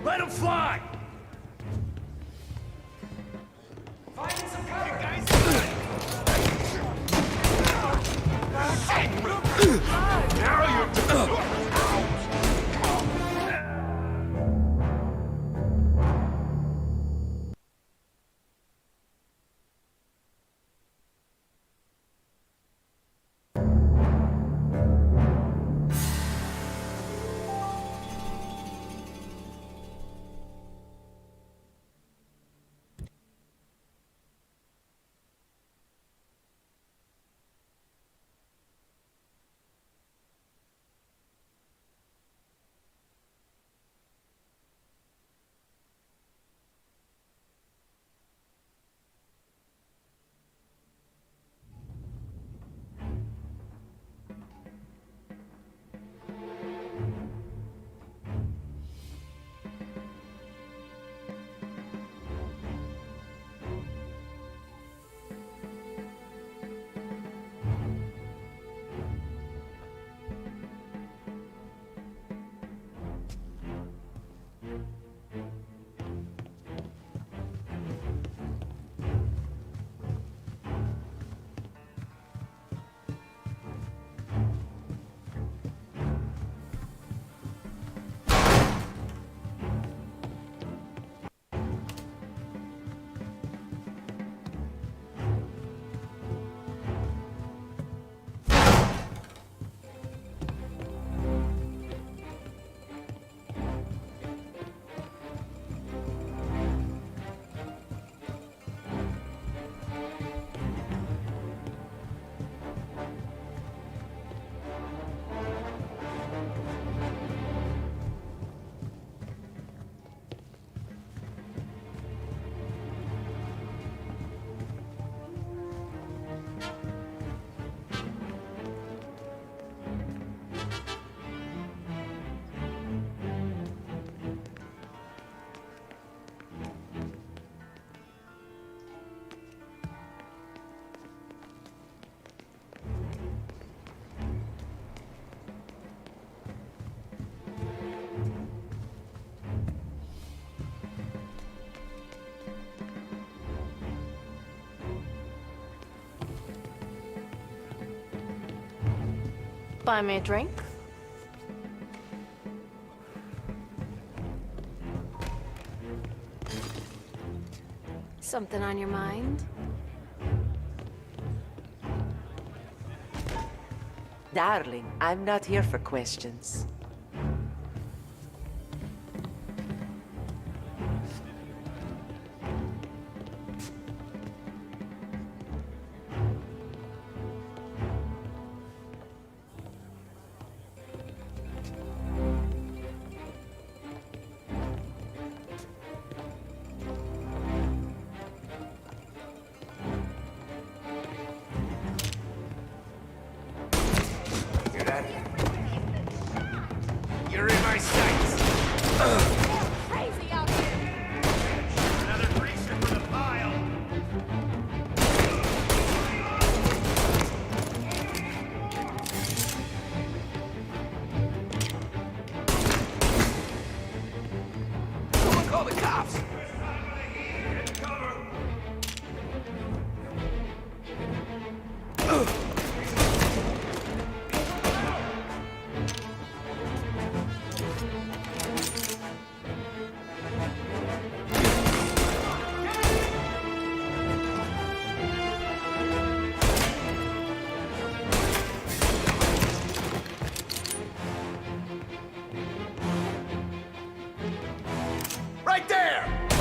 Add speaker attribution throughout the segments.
Speaker 1: Let him fly!
Speaker 2: Finding some cover!
Speaker 1: Guys, now you're...
Speaker 3: Buy me a drink? Something on your mind?
Speaker 4: Darling, I'm not here for questions.
Speaker 1: You're in my sights!
Speaker 3: Crazy out here!
Speaker 1: Another greaser for the pile! Someone call the cops! Right there!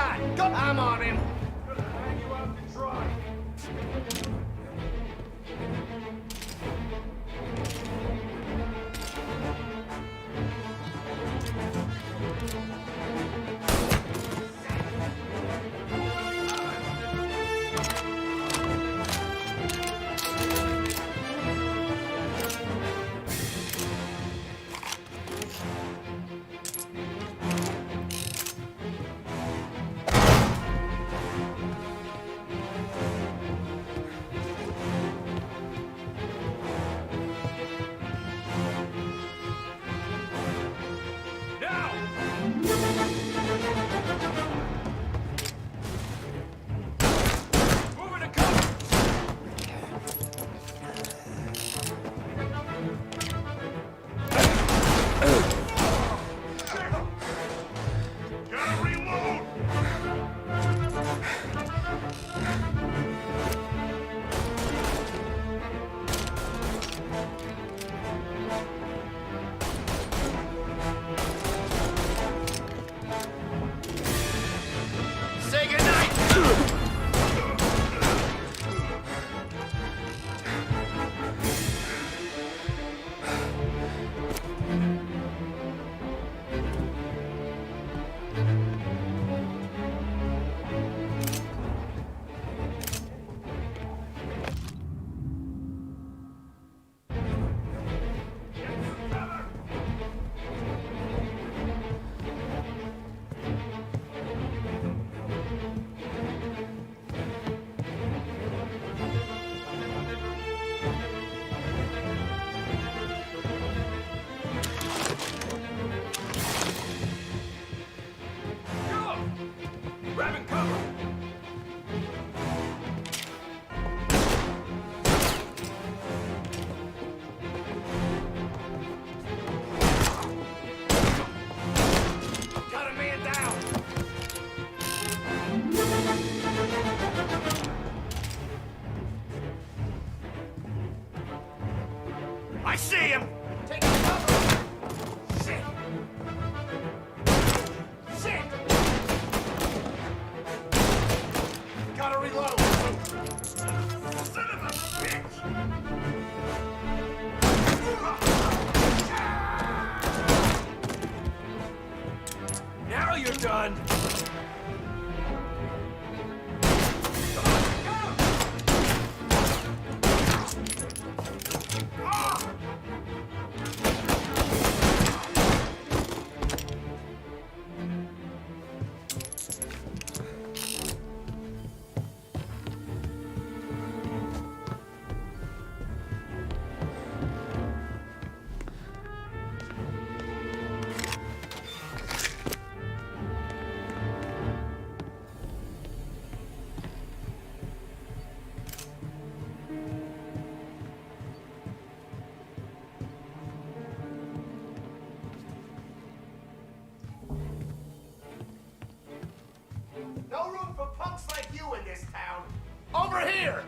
Speaker 1: shot. Go. I'm on him. Gonna hang you out to dry. Grabbing cover! Got a man down! I see him! Take cover! Shit! Shit! Gotta reload! Son of a bitch! Now you're done! No room for punks like you in this town. Over here!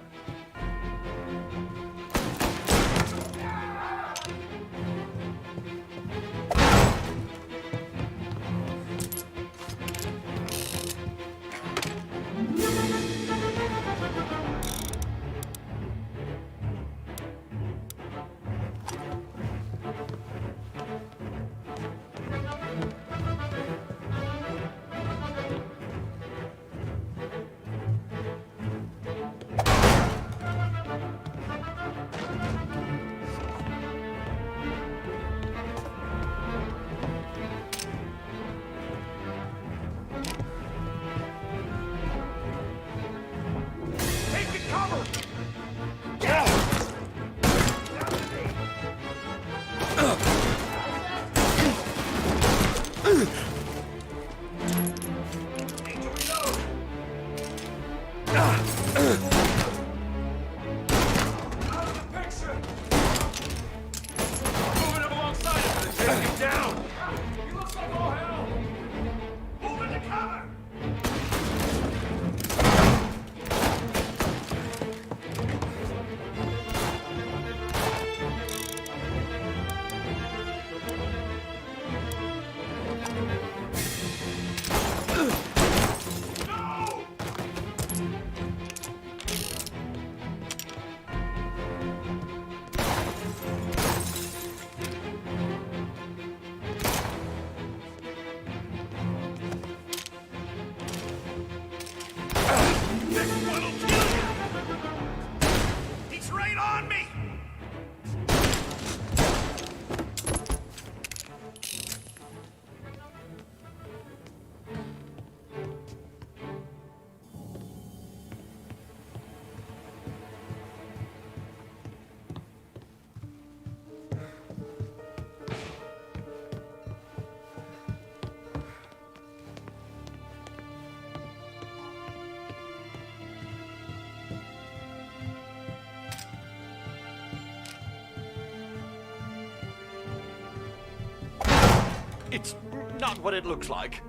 Speaker 5: It's not what it looks like.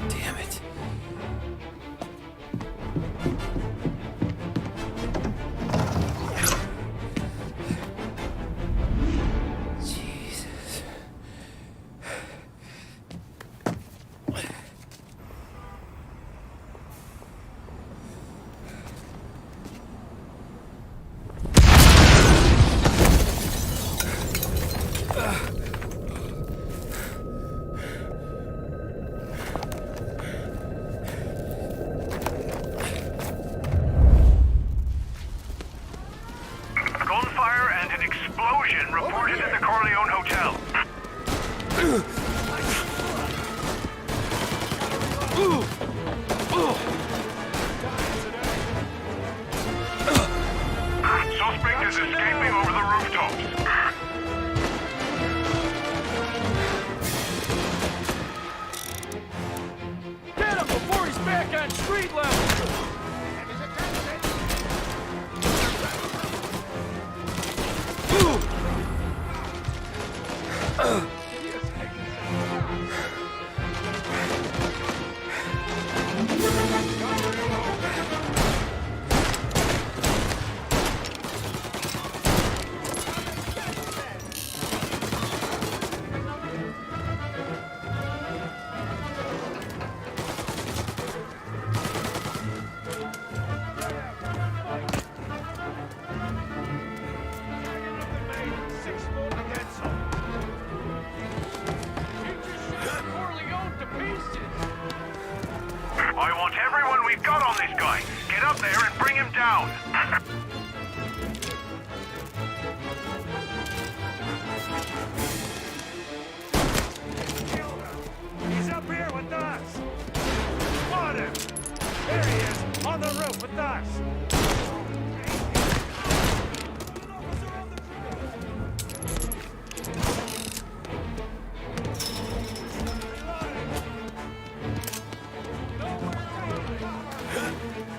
Speaker 6: Damn it. Jesus.
Speaker 7: Gunfire and an explosion reported at the Corleone Hotel. Suspect is escaping over the rooftops.
Speaker 5: Get him before he's back on street level!
Speaker 7: I want everyone we've got on this guy. Get up there and bring him down.
Speaker 1: He's up here with us. Spot him. There he is, on the roof with us.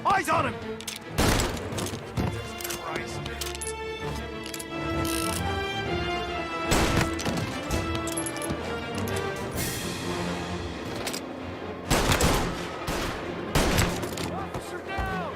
Speaker 1: Eyes on him! Christ.
Speaker 5: Officer down!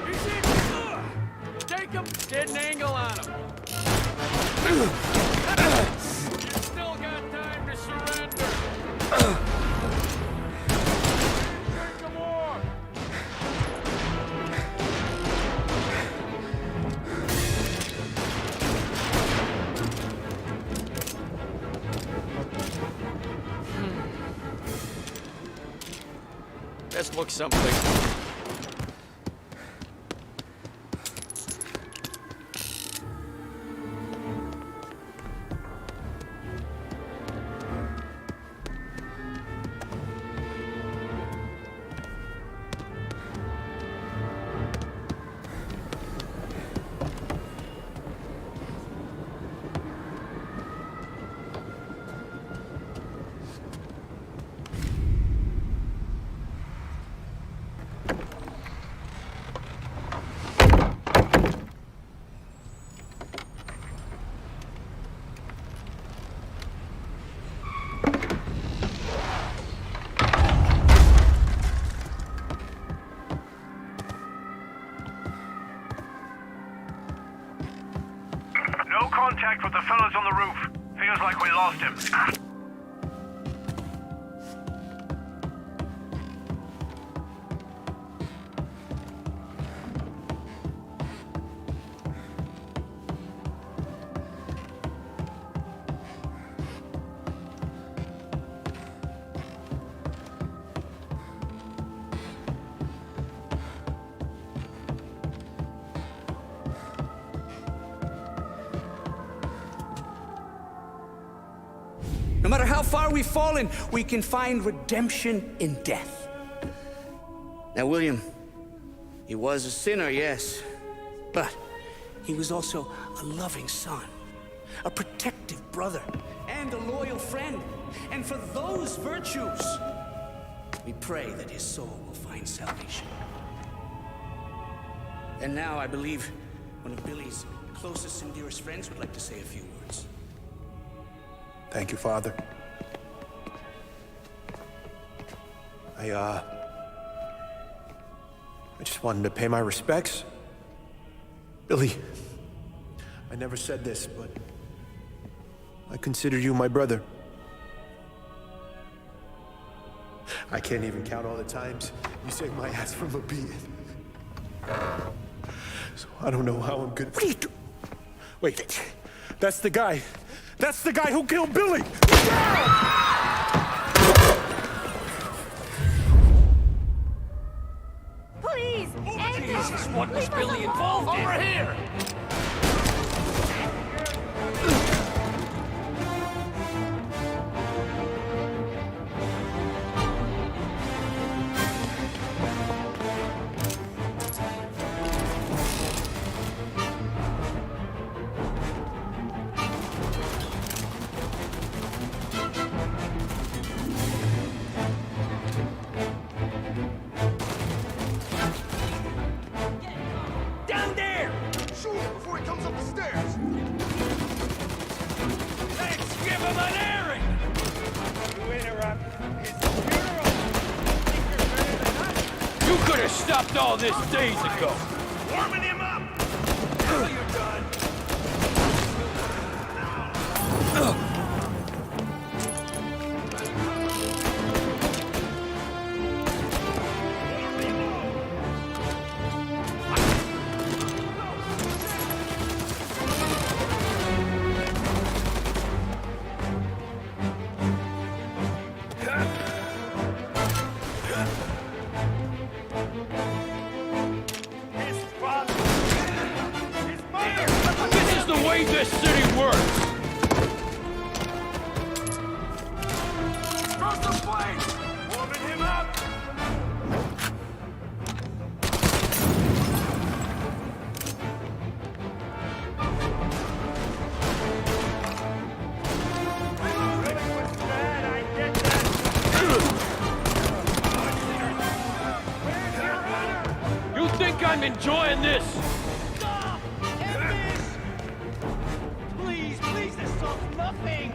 Speaker 5: He's in! Take him! Get an angle on him! You still got time to surrender! Drink more! This looks something.
Speaker 7: contact with the fellas on the roof. Feels like we lost him.
Speaker 6: No matter how far we've fallen, we can find redemption in death. Now, William, he was a sinner, yes, but he was also a loving son, a protective brother, and a loyal friend. And for those virtues, we pray that his soul will find salvation. And now I believe one of Billy's closest and dearest friends would like to say a few words.
Speaker 8: Thank you, Father. I just wanted to pay my respects. Billy, I never said this, but I consider you my brother. I can't even count all the times you saved my ass from a beating. So I don't know how I'm good. What are you doing? Wait, that's the guy. That's the guy who killed Billy!
Speaker 3: Please,
Speaker 5: Jesus, what was Billy involved in? Over here! Down there!
Speaker 1: Shoot him before he comes up the stairs!
Speaker 5: Let's give him an airing!
Speaker 1: You interrupt his funeral! Think you're better than us?
Speaker 5: You could have stopped all this days ago!
Speaker 1: Warming him up! Now you're done! His father! His mother!
Speaker 5: This is the way this city works!
Speaker 1: Throw some flames! Warming him up! What's that? I get that. Where's your runner?
Speaker 5: You think I'm enjoying this?
Speaker 1: Stop! End this! Please, please, this solves nothing!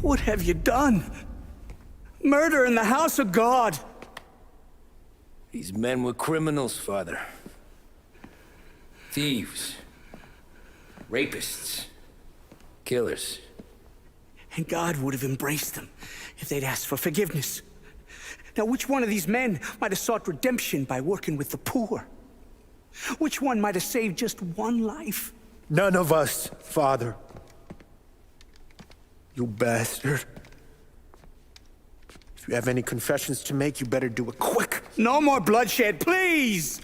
Speaker 6: What have you done? Murder in the house of God!
Speaker 9: These men were criminals, Father. Thieves. Rapists. Killers.
Speaker 6: And God would have embraced them if they'd asked for forgiveness. Now, which one of these men might have sought redemption by working with the poor? Which one might have saved just one life?
Speaker 8: None of us, Father. You bastard. If you have any confessions to make, you better do it quick.
Speaker 6: No more bloodshed, please!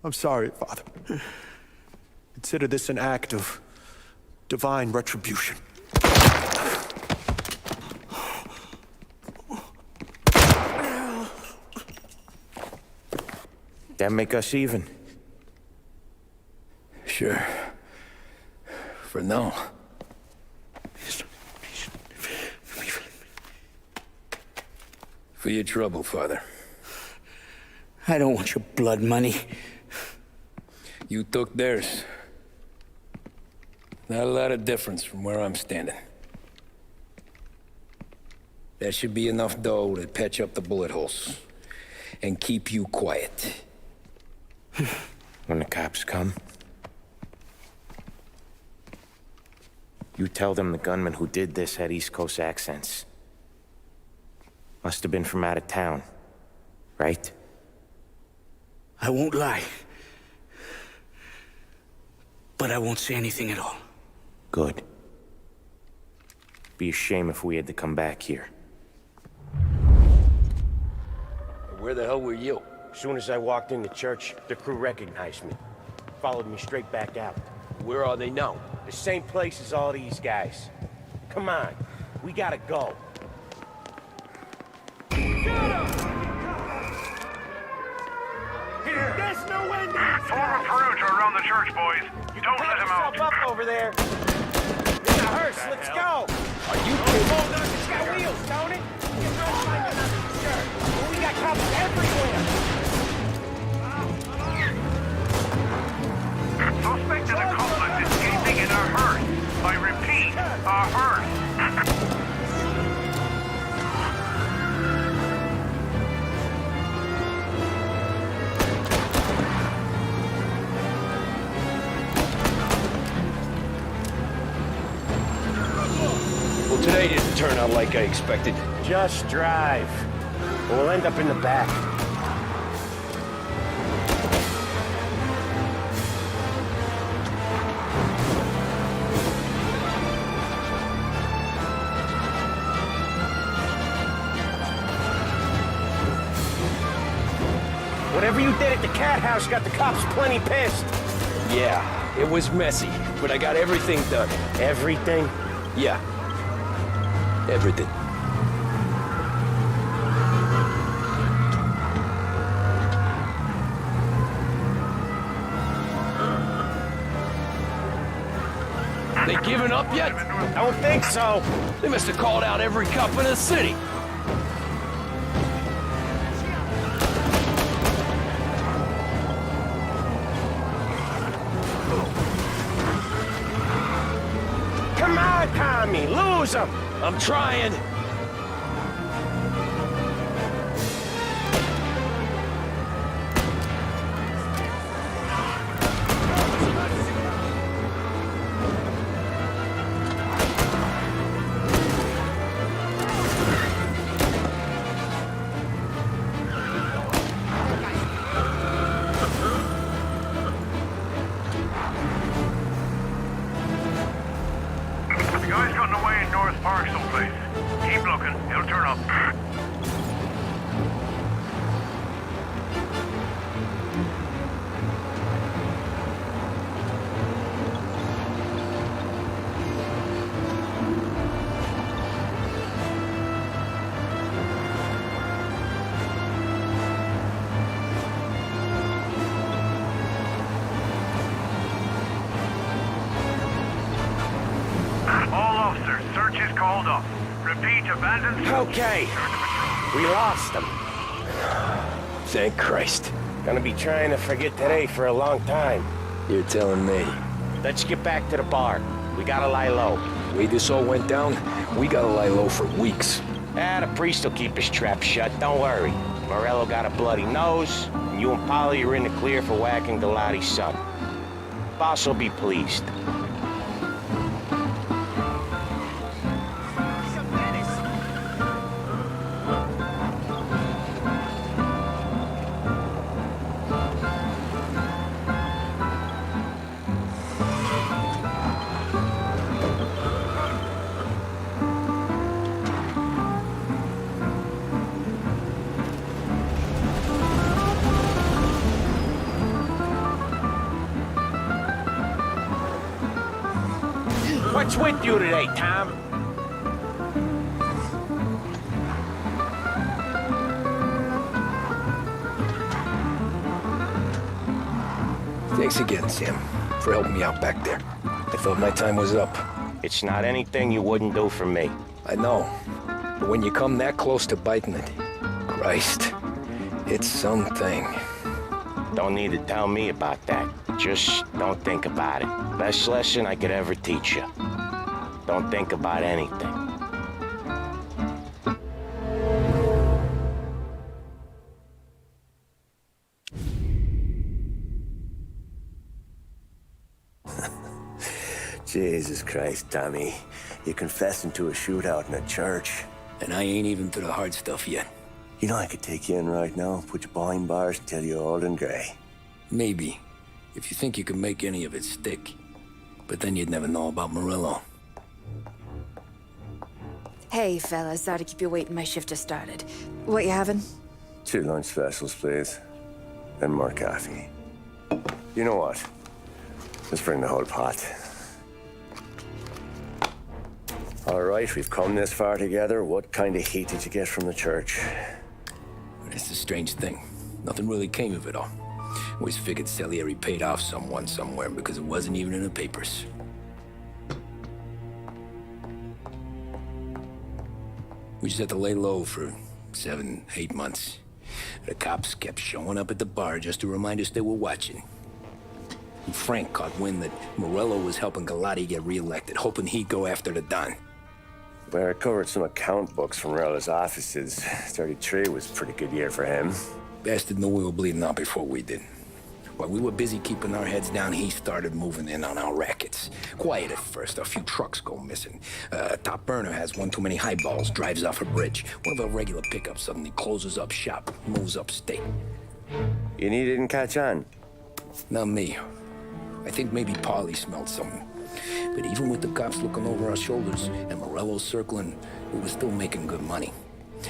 Speaker 8: I'm sorry, Father. Consider this an act of divine retribution. That make us even?
Speaker 9: Sure. For now. For your trouble, Father.
Speaker 6: I don't want your blood money.
Speaker 9: You took theirs. Not a lot of difference from where I'm standing. That should be enough dough to patch up the bullet holes and keep you quiet.
Speaker 10: When the cops come, you tell them the gunman who did this had East Coast accents. Must have been from out of town, right?
Speaker 6: I won't lie. But I won't say anything at all.
Speaker 10: Good. Be a shame if we had to come back here.
Speaker 9: Where the hell were you?
Speaker 11: As soon as I walked in the church, the crew recognized me. Followed me straight back out.
Speaker 9: Where are they now?
Speaker 11: The same place as all these guys. Come on, we gotta go.
Speaker 1: Here!
Speaker 11: There's no end to these
Speaker 7: Four
Speaker 11: guys!
Speaker 7: Farouk are around the church, boys. Don't
Speaker 11: Pat
Speaker 7: let him
Speaker 11: yourself
Speaker 7: out.
Speaker 11: up over there. In the hearse, let's go!
Speaker 9: Are you kidding?
Speaker 11: It's got wheels, don't it? You're not finding us, sure. But we got cops everywhere!
Speaker 7: Suspected accomplice escaping in a hearse. I repeat, a hearse.
Speaker 9: Well, today didn't turn out like I expected.
Speaker 11: Just drive. We'll end up in the back. Whatever you did at the cat house got the cops plenty pissed.
Speaker 9: Yeah, it was messy, but I got everything done.
Speaker 11: Everything?
Speaker 9: Yeah. Everything. They giving up yet?
Speaker 11: Don't think so.
Speaker 9: They must have called out every cop in the city.
Speaker 11: Come on, Tommy, lose them.
Speaker 9: I'm trying.
Speaker 7: The guy's gotten away in North Park someplace. Keep looking, he'll turn up. All officers, search is called off. Repeat, abandoned...
Speaker 11: Okay. We lost them.
Speaker 9: Thank Christ.
Speaker 11: Gonna be trying to forget today for a long time.
Speaker 9: You're telling me.
Speaker 11: Let's get back to the bar. We gotta lie low.
Speaker 9: The way this all went down, we gotta lie low for weeks.
Speaker 11: The priest will keep his trap shut, don't worry. Morello got a bloody nose, and you and Polly are in the clear for whacking Galati's son. Boss will be pleased. What's with you today, Tom?
Speaker 9: Thanks again, Sam, for helping me out back there. I thought my time was up.
Speaker 11: It's not anything you wouldn't do for me.
Speaker 9: I know. But when you come that close to biting it, Christ, it's something.
Speaker 11: Don't need to tell me about that. Just don't think about it. Best lesson I could ever teach you. Don't think about anything.
Speaker 12: Jesus Christ, Tommy. You're confessing to a shootout in a church.
Speaker 9: And I ain't even to the hard stuff yet.
Speaker 12: You know I could take you in right now, put you behind bars until you're old and grey.
Speaker 9: Maybe. If you think you can make any of it stick. But then you'd never know about Morello.
Speaker 13: Hey, fellas. Sorry to keep you waiting. My shift just started. What you having?
Speaker 12: 2 lunch specials, please. And more coffee. You know what? Let's bring the whole pot. All right, we've come this far together. What kind of heat did you get from the church?
Speaker 9: That's the strange thing. Nothing really came of it all. Always figured Salieri paid off someone somewhere because it wasn't even in the papers. We just had to lay low for 7, 8 months. The cops kept showing up at the bar just to remind us they were watching. And Frank caught wind that Morello was helping Galati get reelected, hoping he'd go after the Don.
Speaker 12: Well, I recovered some account books from Morello's offices. 33 was a pretty good year for him.
Speaker 9: Bastard knew we were bleeding out before we did. While we were busy keeping our heads down, he started moving in on our rackets. Quiet at first, a few trucks go missing. Top burner has one too many highballs, drives off a bridge. One of our regular pickups suddenly closes up shop, moves upstate.
Speaker 12: You didn't catch on?
Speaker 9: Not me. I think maybe Paulie smelled something. But even with the cops looking over our shoulders and Morello circling, we were still making good money.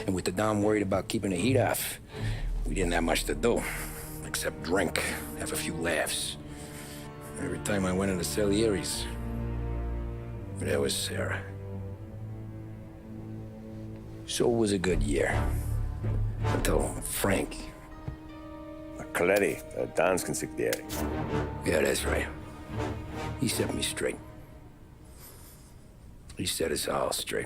Speaker 9: And with the Dom worried about keeping the heat off, we didn't have much to do, except drink, have a few laughs. Every time I went into Salieri's, there was Sarah. So it was a good year. Until Frank.
Speaker 12: Coletti, Don's consigliere.
Speaker 9: Yeah, that's right. He set me straight. He set us all straight.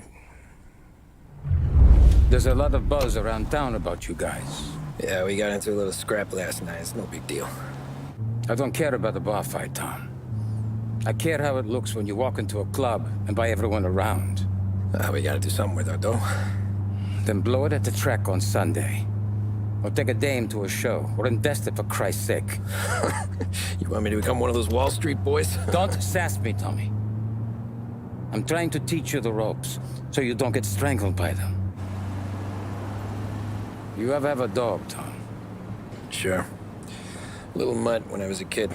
Speaker 14: There's a lot of buzz around town about you guys.
Speaker 9: Yeah, we got into a little scrap last night. It's no big deal.
Speaker 14: I don't care about the bar fight, Tom. I care how it looks when you walk into a club and buy everyone around.
Speaker 9: We gotta do something with our dough.
Speaker 14: Then blow it at the track on Sunday. Or take a dame to a show, or invest it for Christ's sake.
Speaker 9: You want me to become one of those Wall Street boys?
Speaker 14: Don't sass me, Tommy. I'm trying to teach you the ropes, so you don't get strangled by them. You ever have a dog, Tom?
Speaker 9: Sure. Little mutt when I was a kid.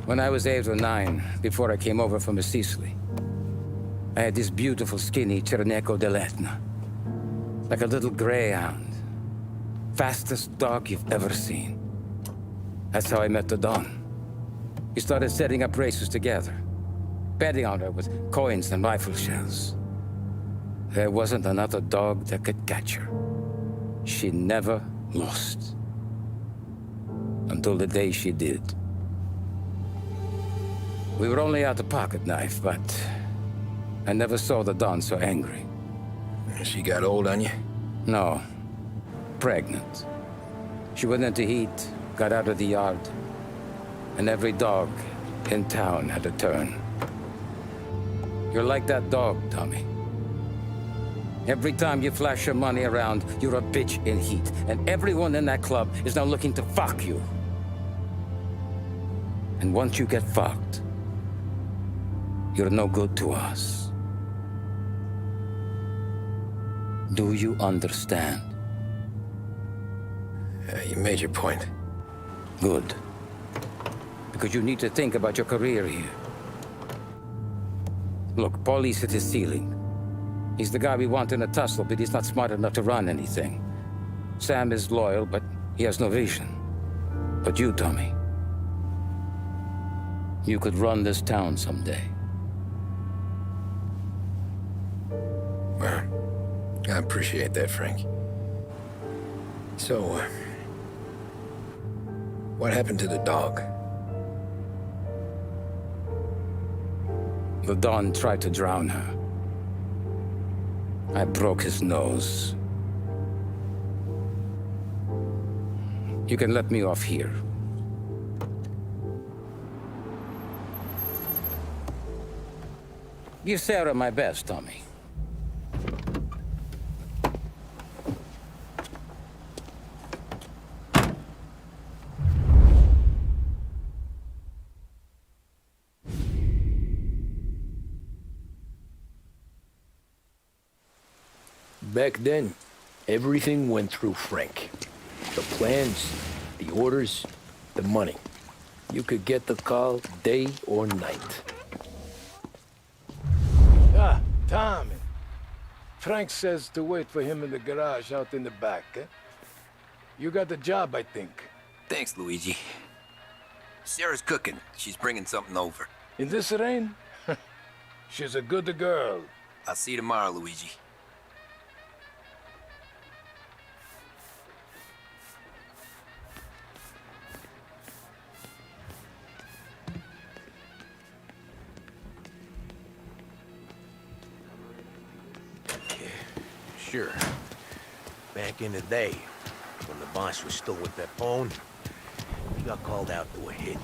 Speaker 14: When I was 8 or 9, before I came over from Sicily, I had this beautiful, skinny Cerneco dell'Etna. Like a little greyhound. Fastest dog you've ever seen. That's how I met the Don. We started setting up races together, betting on her with coins and rifle shells. There wasn't another dog that could catch her. She never lost. Until the day she did. We were only out a pocket knife, but I never saw the Don so angry.
Speaker 9: She got old on you?
Speaker 14: No. Pregnant. She went into heat, got out of the yard, and every dog in town had a turn. You're like that dog, Tommy. Every time you flash your money around, you're a bitch in heat, and everyone in that club is now looking to fuck you. And once you get fucked, you're no good to us. Do you understand?
Speaker 9: You made your point.
Speaker 14: Good. Because you need to think about your career here. Look, Paulie's hit his ceiling. He's the guy we want in a tussle, but he's not smart enough to run anything. Sam is loyal, but he has no vision. But you, Tommy, you could run this town someday.
Speaker 9: Well, I appreciate that, Frank. So, what happened to the dog?
Speaker 14: The Don tried to drown her. I broke his nose. You can let me off here. Give Sarah my best, Tommy.
Speaker 9: Back then, everything went through Frank. The plans, the orders, the money. You could get the call day or night.
Speaker 5: Ah, Tommy. Frank says to wait for him in the garage out in the back, eh? You got the job, I think.
Speaker 15: Thanks, Luigi. Sarah's cooking. She's bringing something over.
Speaker 5: In this rain? She's a good girl.
Speaker 15: I'll see you tomorrow, Luigi.
Speaker 16: Sure. Back in the day, when the boss was still with that phone, he got called out to a hit.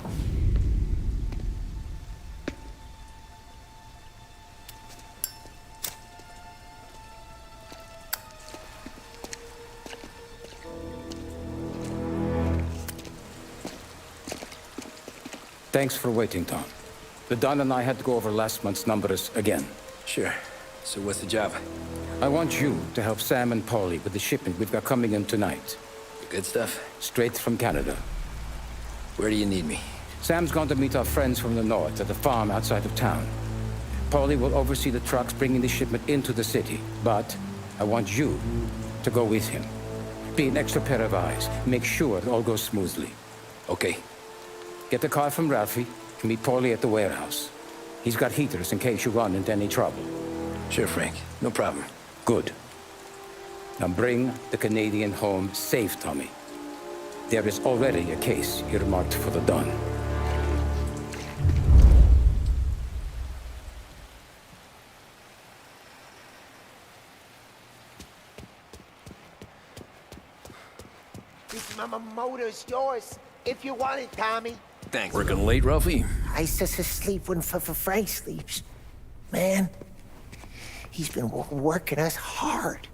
Speaker 14: Thanks for waiting, Tom. The Don and I had to go over last month's numbers again.
Speaker 9: Sure. So what's the job?
Speaker 14: I want you to help Sam and Paulie with the shipment we've got coming in tonight.
Speaker 9: Good stuff?
Speaker 14: Straight from Canada.
Speaker 9: Where do you need me?
Speaker 14: Sam's going to meet our friends from the north at the farm outside of town. Paulie will oversee the trucks bringing the shipment into the city, but I want you to go with him. Be an extra pair of eyes. Make sure it all goes smoothly.
Speaker 9: Okay.
Speaker 14: Get the car from Ralphie and meet Paulie at the warehouse. He's got heaters in case you run into any trouble.
Speaker 9: Sure, Frank. No problem.
Speaker 14: Good. Now bring the Canadian home safe, Tommy. There is already a case earmarked for the Don.
Speaker 17: This motor's yours, if you want it, Tommy.
Speaker 15: Thanks.
Speaker 9: Working late, Ralphie?
Speaker 17: I sleep when Frank sleeps. Man, he's been working us hard.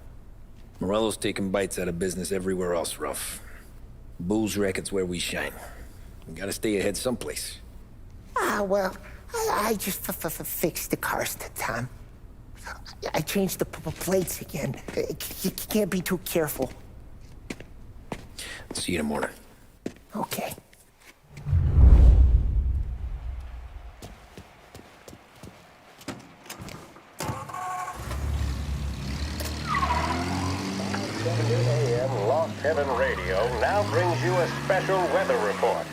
Speaker 9: Morello's taking bites out of business everywhere else, Ruff. Bull's Record's where we shine. We gotta stay ahead someplace.
Speaker 17: Well, I just fixed the cars, Tom. I changed the plates again. You can't be too careful.
Speaker 9: See you in the morning.
Speaker 17: Okay.
Speaker 7: Lost Heaven Radio now brings you a special weather report.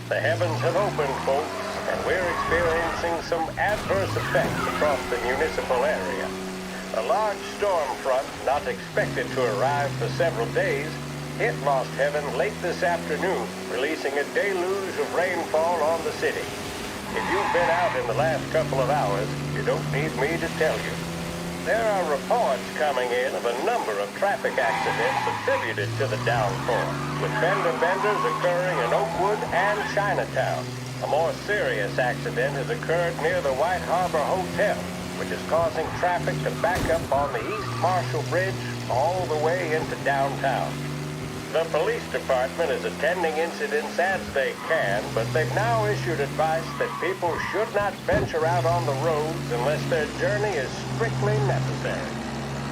Speaker 7: The heavens have opened, folks, and we're experiencing some adverse effects across the municipal area. A large storm front, not expected to arrive for several days, hit Lost Heaven late this afternoon, releasing a deluge of rainfall on the city. If you've been out in the last couple of hours, you don't need me to tell you. There are reports coming in of a number of traffic accidents attributed to the downpour, with fender benders occurring in Oakwood and Chinatown. A more serious accident has occurred near the White Harbor Hotel, which is causing traffic to back up on the East Marshall Bridge all the way into downtown. The police department is attending incidents as they can, but they've now issued advice that people should not venture out on the roads unless their journey is strictly necessary.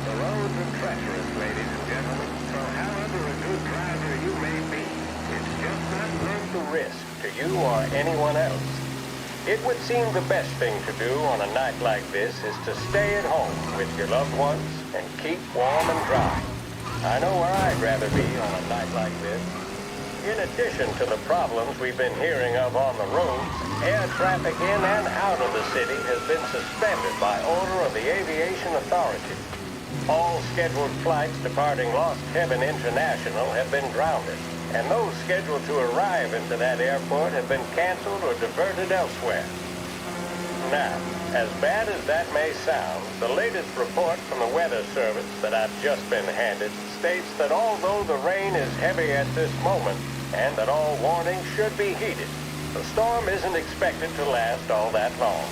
Speaker 7: The roads are treacherous, ladies and gentlemen, so however a good driver you may be, it's just not worth the risk to you or anyone else. It would seem the best thing to do on a night like this is to stay at home with your loved ones and keep warm and dry. I know where I'd rather be on a night like this. In addition to the problems we've been hearing of on the roads, air traffic in and out of the city has been suspended by order of the Aviation Authority. All scheduled flights departing Lost Heaven International have been grounded, and those scheduled to arrive into that airport have been canceled or diverted elsewhere. Now, as bad as that may sound, the latest report from the Weather Service that I've just been handed states that although the rain is heavy at this moment, and that all warnings should be heeded, the storm isn't expected to last all that long.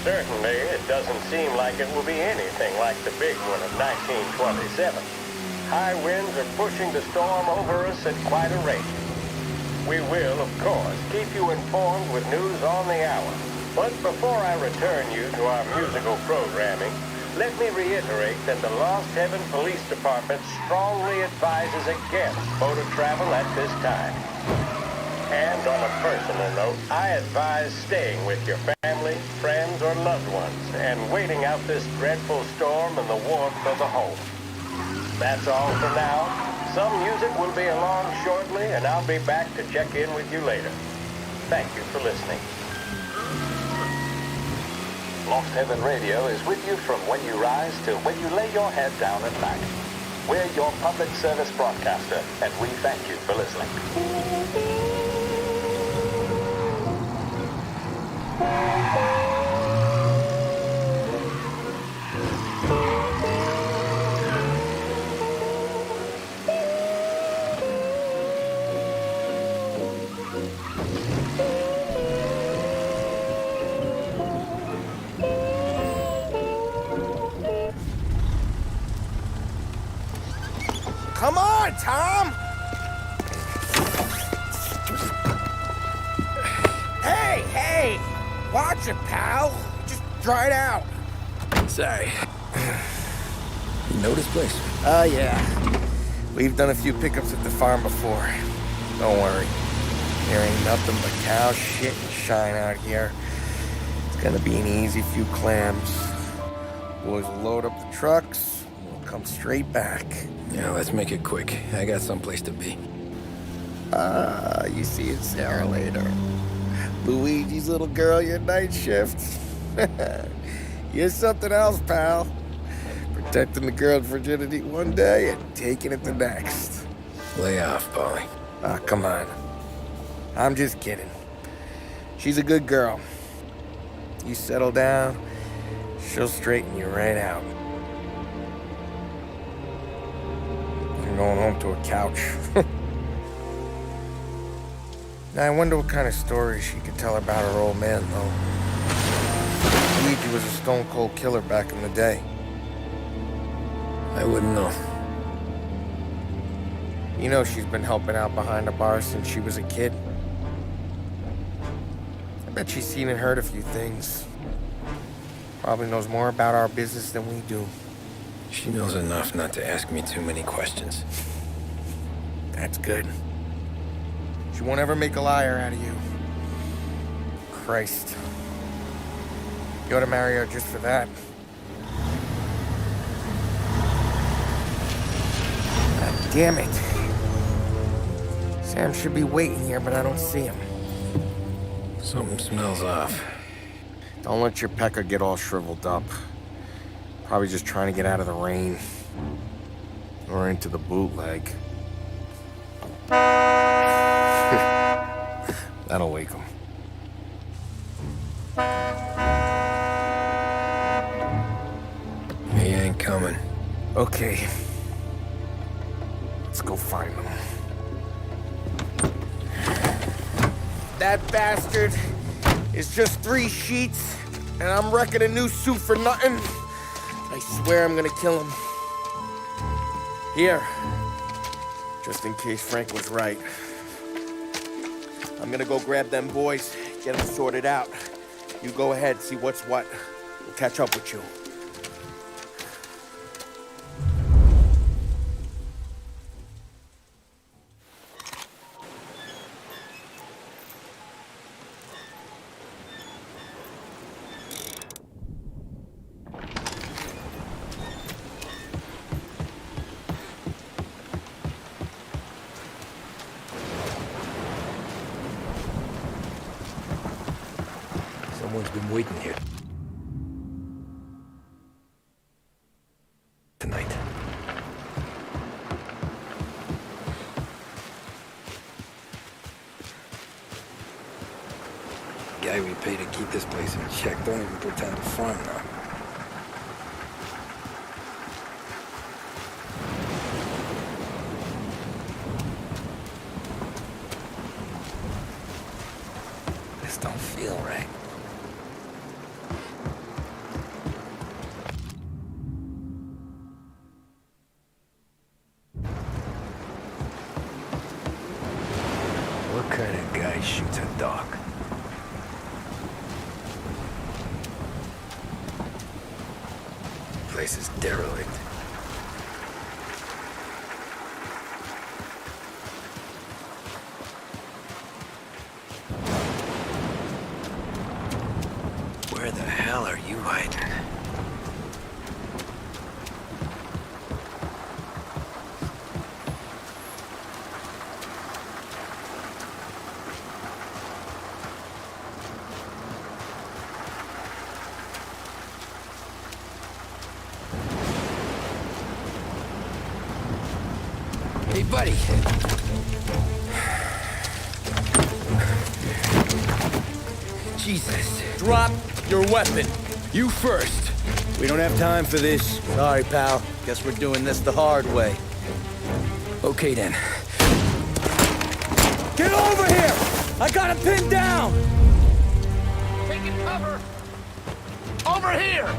Speaker 7: Certainly, it doesn't seem like it will be anything like the big one of 1927. High winds are pushing the storm over us at quite a rate. We will, of course, keep you informed with news on the hour. But before I return you to our musical programming, let me reiterate that the Lost Heaven Police Department strongly advises against motor travel at this time. And on a personal note, I advise staying with your family, friends, or loved ones, and waiting out this dreadful storm in the warmth of the home. That's all for now. Some music will be along shortly, and I'll be back to check in with you later. Thank you for listening.
Speaker 18: Lost Heaven Radio is with you from when you rise till when you lay your head down at night. We're your public service broadcaster, and we thank you for listening.
Speaker 17: Come on, Tom! Hey! Watch it, pal. Just dry it out.
Speaker 8: Sorry. You know this place?
Speaker 17: Yeah. We've done a few pickups at the farm before. Don't worry. There ain't nothing but cow shit and shine out here. It's gonna be an easy few clams. Boys will load up the trucks, and we'll come straight back.
Speaker 8: Yeah, let's make it quick. I got someplace to be.
Speaker 17: You see it, Sarah, later. Luigi's little girl, your night shift. You're something else, pal. Protecting the girl's virginity one day and taking it the next.
Speaker 8: Lay off, Polly.
Speaker 17: Ah, come on. I'm just kidding. She's a good girl. You settle down, she'll straighten you right out. I'm going home to a couch. Now, I wonder what kind of stories she could tell about her old man, though. Luigi was a stone-cold killer back in the day.
Speaker 8: I wouldn't know.
Speaker 17: You know she's been helping out behind the bar since she was a kid. I bet she's seen and heard a few things. Probably knows more about our business than we do.
Speaker 8: She knows enough not to ask me too many questions.
Speaker 17: That's good. She won't ever make a liar out of you. Christ. You ought to marry her just for that. God damn it. Sam should be waiting here, but I don't see him.
Speaker 8: Something smells off.
Speaker 17: Don't let your pecker get all shriveled up. Probably just trying to get out of the rain. Or into the bootleg. That'll wake him.
Speaker 8: He ain't coming.
Speaker 17: Okay. Let's go find him. That bastard is just 3 sheets, and I'm wrecking a new suit for nothing. I swear I'm gonna kill him. Here. Just in case Frank was right. I'm gonna go grab them boys, get them sorted out. You go ahead, see what's what. We'll catch up with you.
Speaker 8: Someone's been waiting here. Tonight. Guy we pay to keep this place in check don't even pretend to farm now. This don't feel right.
Speaker 16: What kind of guy shoots a dog?
Speaker 17: Place is derelict.
Speaker 16: Where the hell are you hiding?
Speaker 9: Hey, buddy. Jesus.
Speaker 8: Drop your weapon. You first. We don't have time for this. Sorry, pal. Guess we're doing this the hard way.
Speaker 9: Okay, then.
Speaker 8: Get over here! I got him pinned down!
Speaker 1: Taking cover! Over here!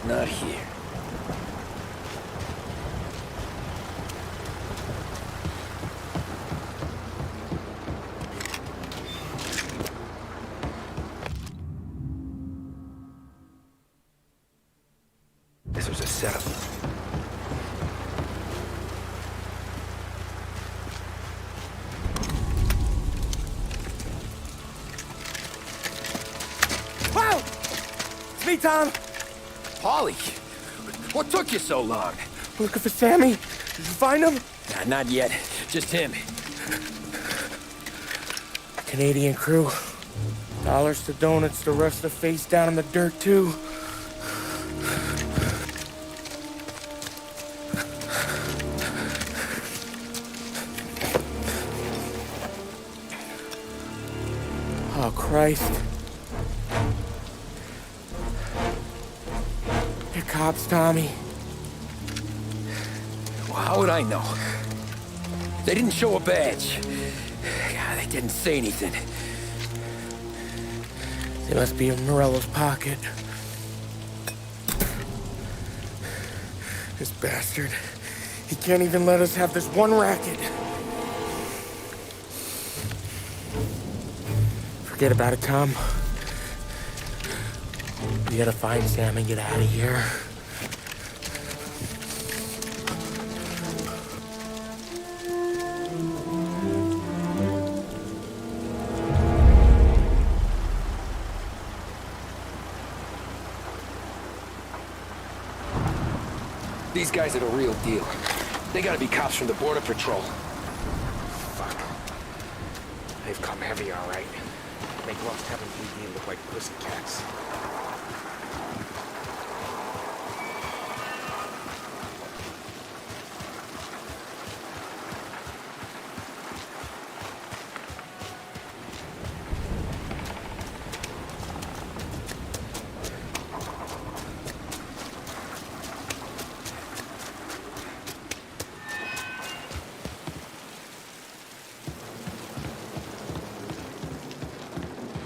Speaker 9: Not here.
Speaker 16: This was a setup.
Speaker 8: Wow! It's me, Tom.
Speaker 9: Polly, what took you so long?
Speaker 8: Looking for Sammy? Did you find him?
Speaker 9: Nah, not yet. Just him.
Speaker 5: Canadian crew. Dollars to donuts, the rest of the face down in the dirt, too. Oh, Christ. They're cops, Tommy.
Speaker 9: Well, how would I know? They didn't show a badge. God, they didn't say anything.
Speaker 5: They must be in Morello's pocket. This bastard. He can't even let us have this one racket. Forget about it, Tom. We gotta find Sam and get out of here.
Speaker 9: These guys are the real deal. They gotta be cops from the Border Patrol.
Speaker 10: Fuck. They've come heavy, all right. Make Lost Heaven PD look like pussycats.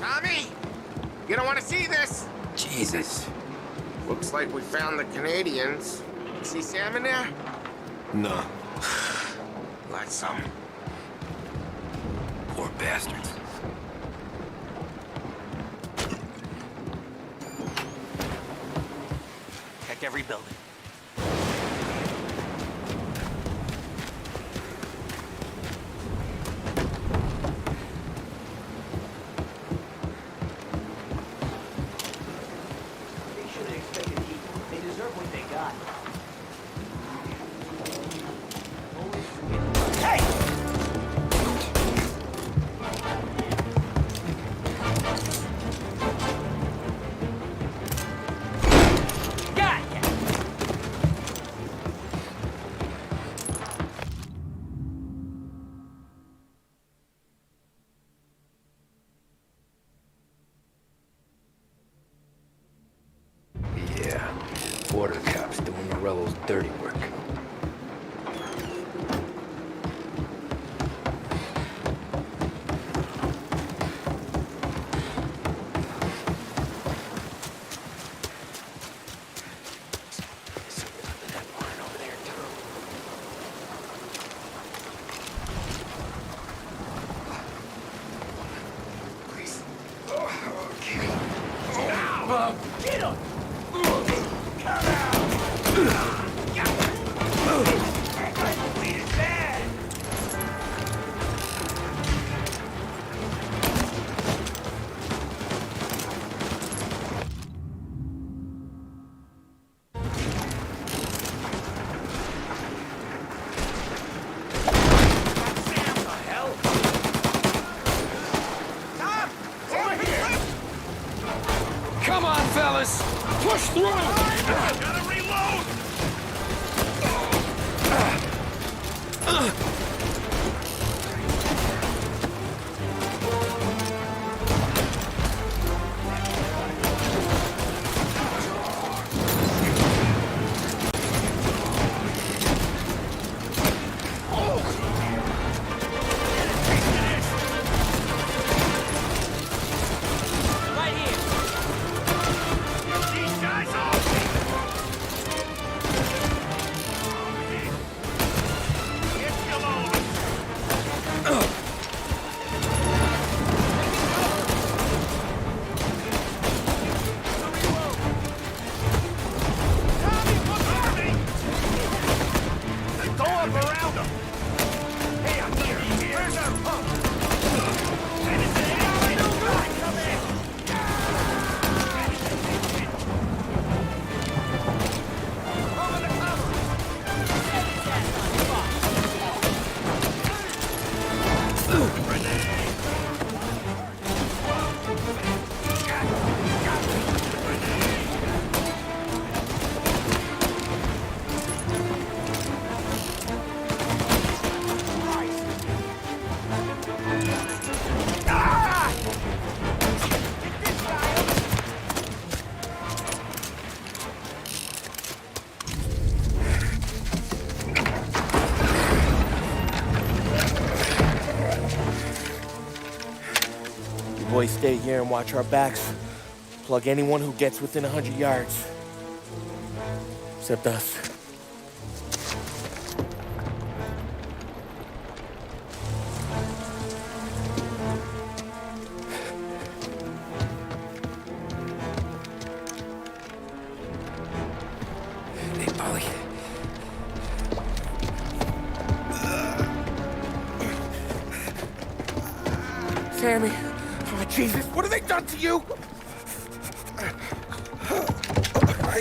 Speaker 17: Tommy! You don't want to see this?
Speaker 9: Jesus.
Speaker 17: Looks like we found the Canadians. See Sam in there?
Speaker 16: No.
Speaker 17: Like some.
Speaker 16: Poor bastards.
Speaker 2: Check every building.
Speaker 9: doing Morello's dirty work.
Speaker 1: Get him!
Speaker 14: Come on, fellas! Push through!
Speaker 1: Gotta reload!
Speaker 17: Boys stay here and watch our backs. Plug anyone who gets within 100 yards. Except us.
Speaker 9: Hey, Polly.
Speaker 17: Sammy. Oh, Jesus, what have they done to you? I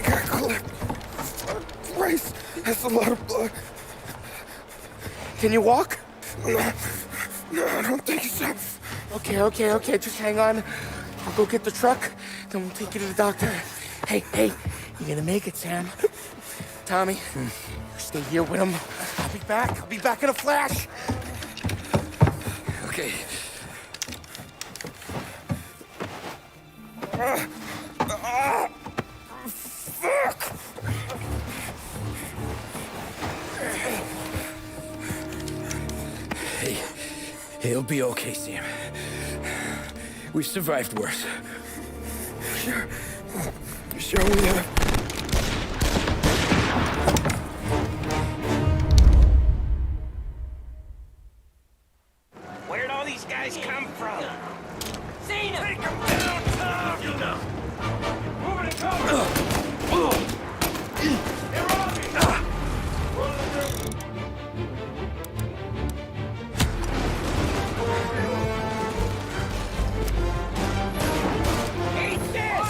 Speaker 17: got clipped. Christ, that's a lot of blood. Can you walk? No, I don't think so. Okay, just hang on. I'll go get the truck, then we'll take you to the doctor. Hey, you're gonna make it, Sam. Tommy, you stay here with him. I'll be back in a flash.
Speaker 9: Okay.
Speaker 17: Fuck!
Speaker 9: Hey, he'll be okay, Sam. We've survived worse.
Speaker 17: Sure we have.
Speaker 11: Where'd all these guys come from?
Speaker 1: Take him down, Tom! You know. Moving it, cover! They're on me! Eat this!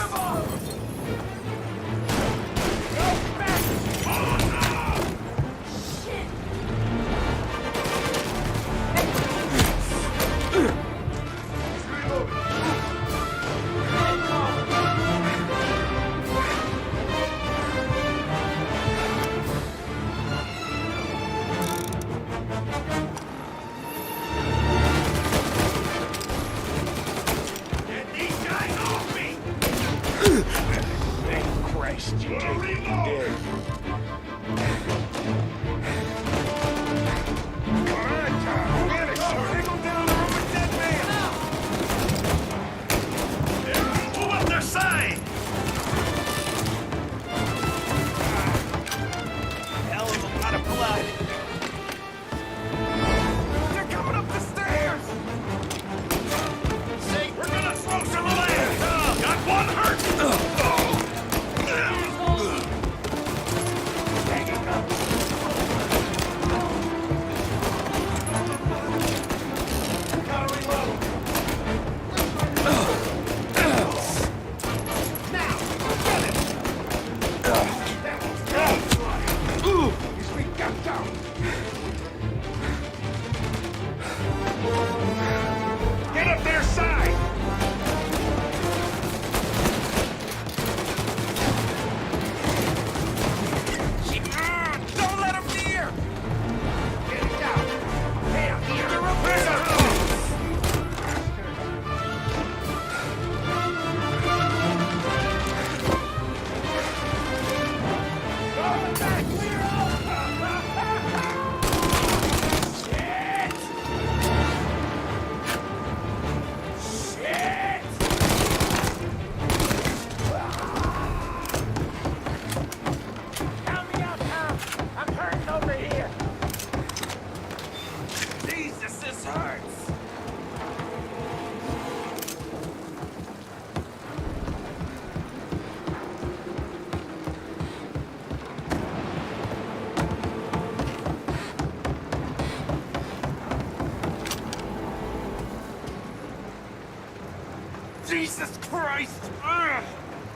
Speaker 1: Jesus Christ! Ugh.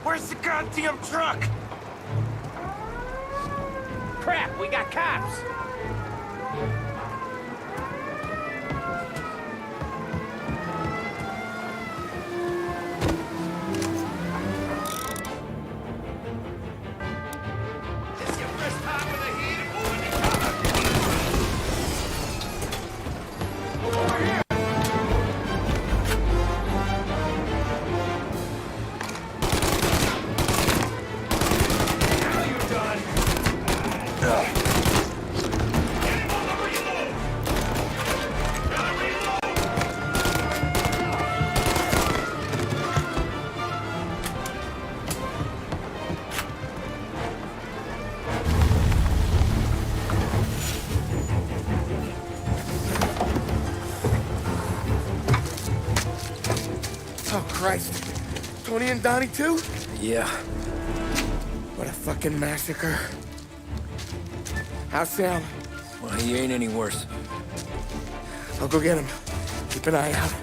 Speaker 1: Where's the goddamn truck?
Speaker 11: Crap, we got cops!
Speaker 1: This your first time with a heat? Moving the cover! Over here! Now you're done! Get him on the reload! Gotta reload!
Speaker 17: Oh, Christ. Tony and Donnie, too?
Speaker 9: Yeah.
Speaker 17: What a fucking massacre. How's Sam?
Speaker 9: Well, he ain't any worse.
Speaker 17: I'll go get him. Keep an eye out.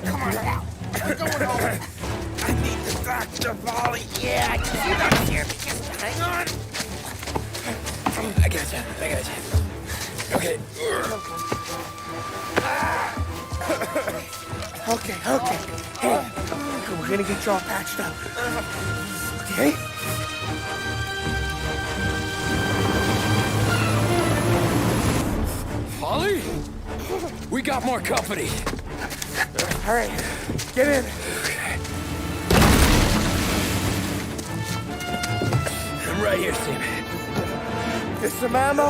Speaker 17: Come on now. I'm going home. I need the doctor, Polly. Yeah, I can see that here. Just hang on.
Speaker 9: I got you. Okay.
Speaker 17: Okay. Hey, we're gonna get you all patched up. Okay?
Speaker 9: Polly? We got more company.
Speaker 17: All right, get in.
Speaker 9: I'm right here, Sam.
Speaker 17: There's some ammo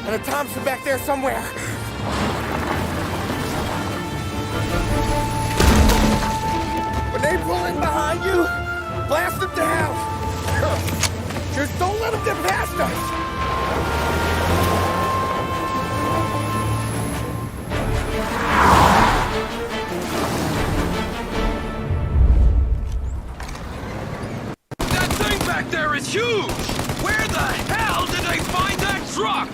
Speaker 17: and a Thompson back there somewhere. When they pull in behind you, blast them down. Just don't let them get past us.
Speaker 1: That thing back there is huge! Where the hell did they find that truck?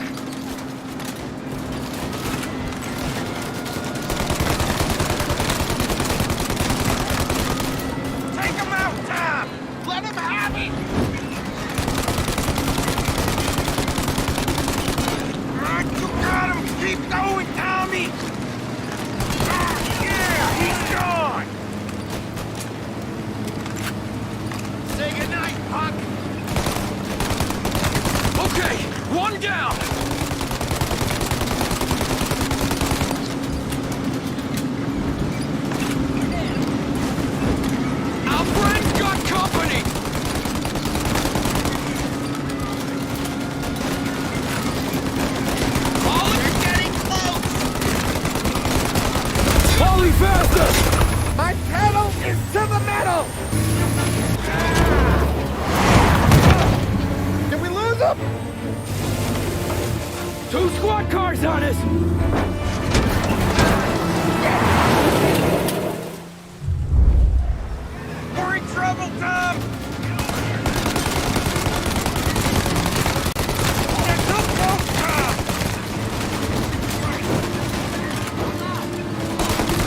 Speaker 1: Take him out, Tom! Let him have it! Alright, you got him! Keep going, Tommy! Yeah, he's gone! Say goodnight, punk! Okay, one down! Our friend's got company! Oh, you're getting close!
Speaker 17: Polly, faster! My pedal is to the metal! Did we lose him?
Speaker 1: 2 squad cars on us! We're in trouble, Tom! Get too close, Tom!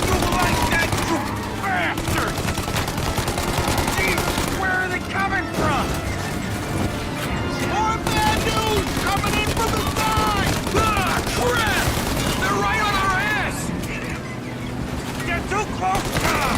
Speaker 1: You like that, you bastards! Jeez, where are they coming from? More bad news coming in from the side! Ah, crap! They're right on our ass! Get too close, Tom!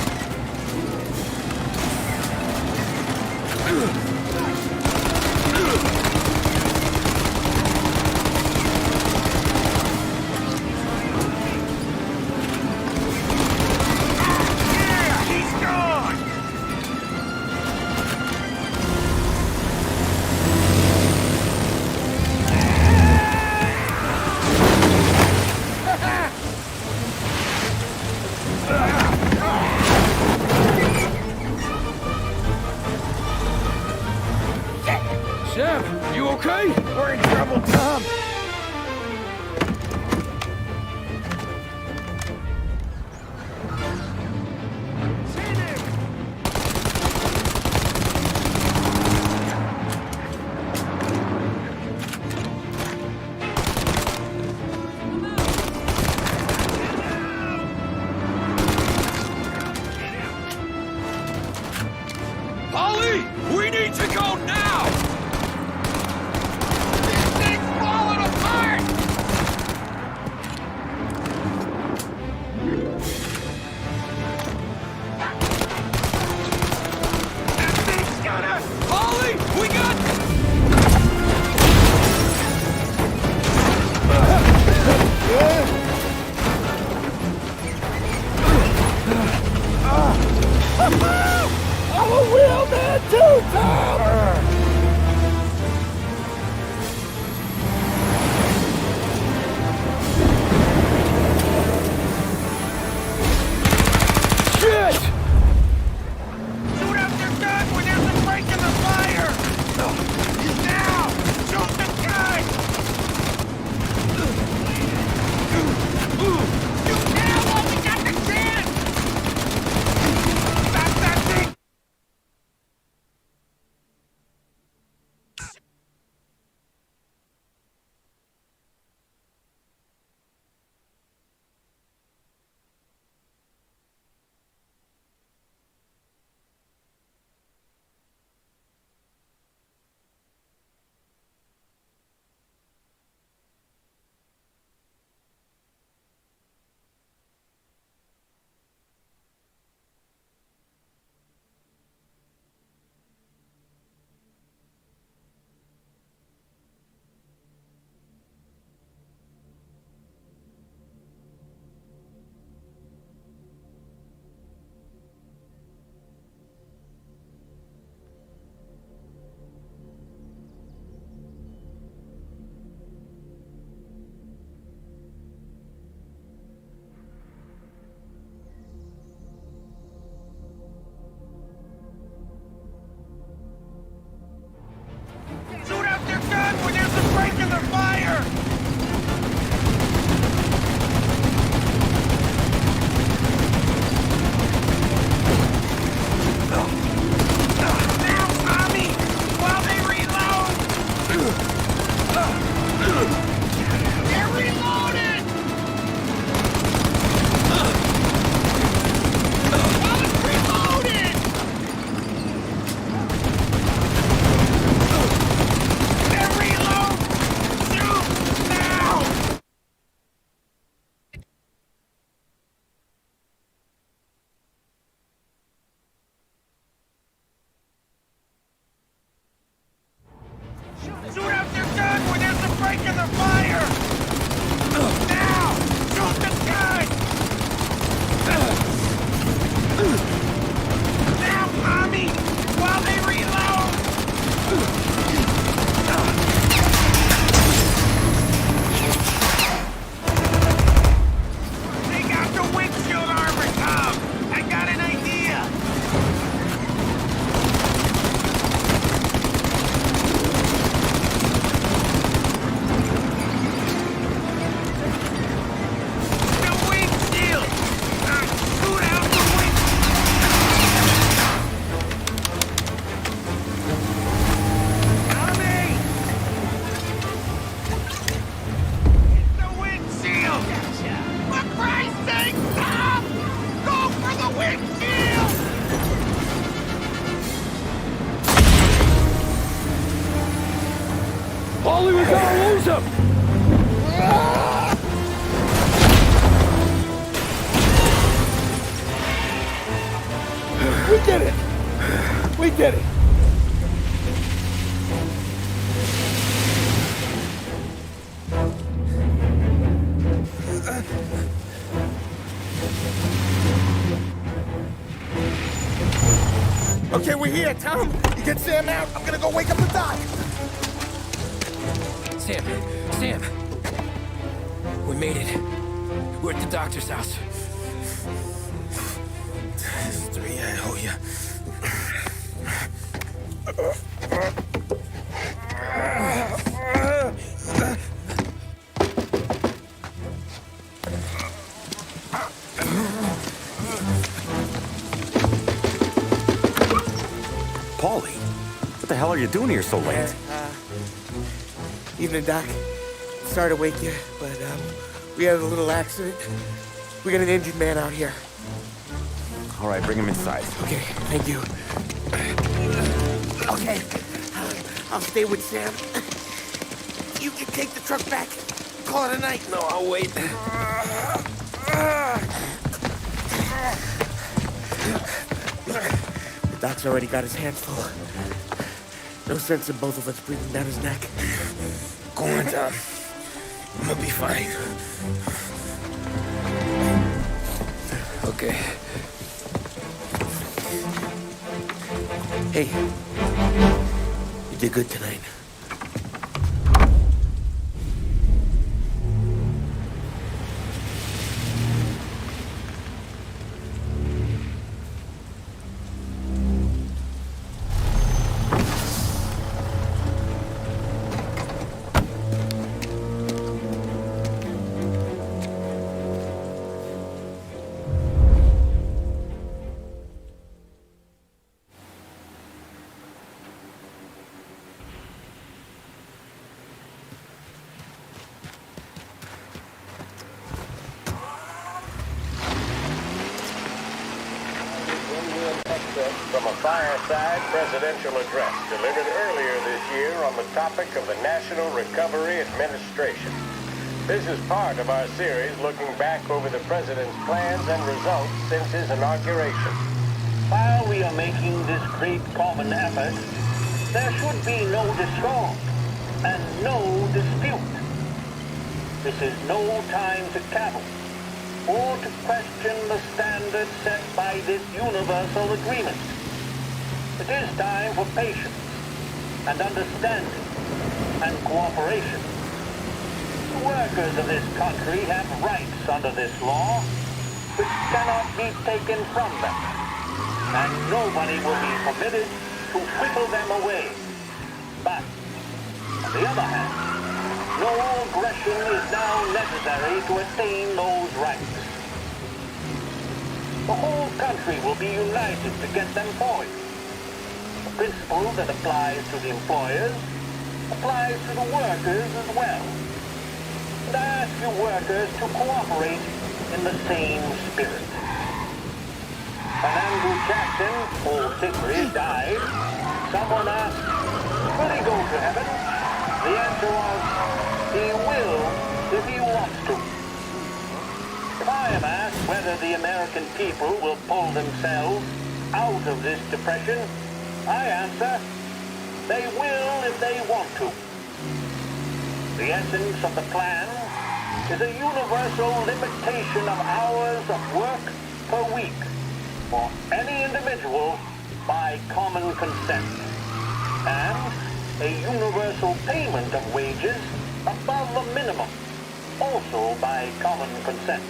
Speaker 17: Okay, we're here, Tom. You get Sam out. I'm gonna go wake up the doc.
Speaker 9: Sam. We made it. We're at the doctor's house.
Speaker 17: This is 3, I owe you.
Speaker 10: Paulie, what the hell are you doing here so late?
Speaker 17: Evening, Doc. Sorry to wake you, but we had a little accident. We got an injured man out here.
Speaker 10: All right, bring him inside.
Speaker 17: Okay, thank you. Okay, I'll stay with Sam. You can take the truck back. Call it a night.
Speaker 9: No, I'll wait.
Speaker 17: The doc's already got his hands full. No sense in both of us breathing down his neck.
Speaker 9: Go on, Tom. I'm gonna be fine. Okay.
Speaker 17: Hey, you did good tonight.
Speaker 7: From a fireside presidential address delivered earlier this year on the topic of the National Recovery Administration. This is part of our series looking back over the president's plans and results since his inauguration.
Speaker 18: While we are making this great common effort, there should be no discord and no dispute. This is no time to cavil or to question the standards set by this universal agreement. It is time for patience and understanding and cooperation. The workers of this country have rights under this law which cannot be taken from them, and nobody will be permitted to whittle them away. But, on the other hand, no aggression is now necessary to attain those rights. The whole country will be united to get them forward. The principle that applies to the employers applies to the workers as well. And I ask you workers to cooperate in the same spirit. When Andrew Jackson, old Hickory, died, someone asked, will he go to heaven? The answer was, he will if he wants to. If I am asked whether the American people will pull themselves out of this depression, I answer, they will if they want to. The essence of the plan is a universal limitation of hours of work per week for any individual by common consent, and a universal payment of wages above the minimum, also by common consent.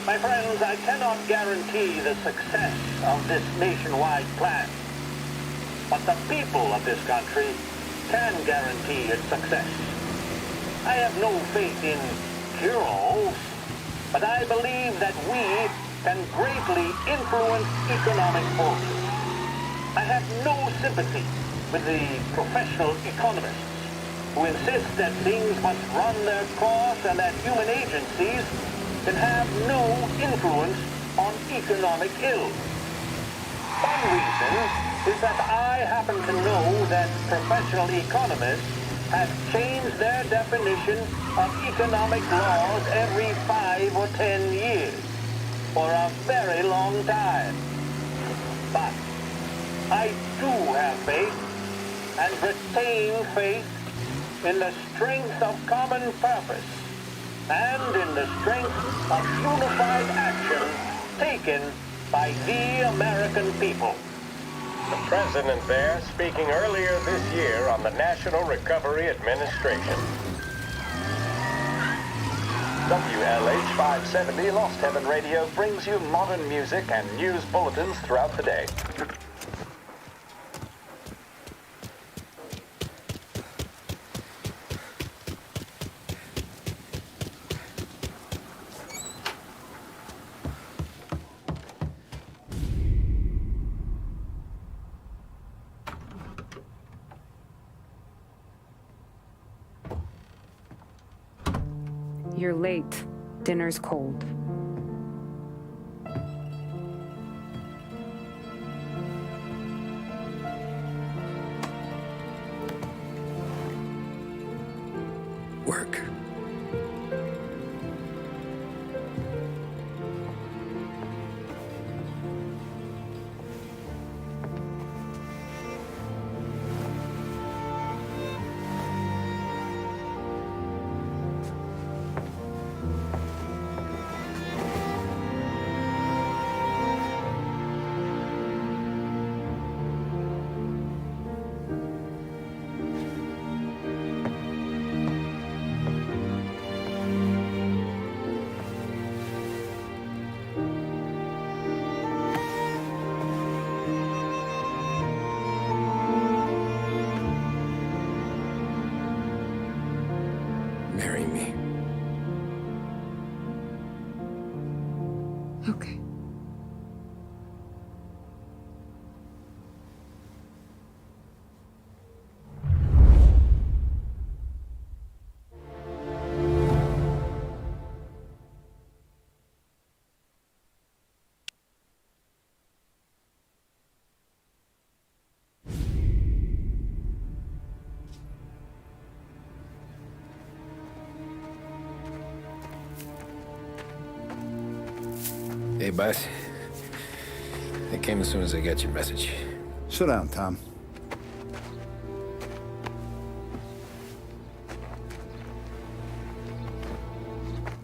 Speaker 18: My friends, I cannot guarantee the success of this nationwide plan, but the people of this country can guarantee its success. I have no faith in cure-alls, but I believe that we can greatly influence economic forces. I have no sympathy with the professional economists who insist that things must run their course and that human agencies can have no influence on economic ills. One reason is that I happen to know that professional economists have changed their definition of economic laws every 5 or 10 years for a very long time. But I do have faith and retain faith in the strength of common purpose and in the strength of unified action taken by the American people.
Speaker 7: The president there speaking earlier this year on the National Recovery Administration. WLH 570 Lost Heaven Radio brings you modern music and news bulletins throughout the day.
Speaker 19: You're late. Dinner's cold.
Speaker 9: Work. Marry me.
Speaker 19: Okay.
Speaker 9: Hey, boss. I came as soon as I got your message.
Speaker 20: Sit down, Tom.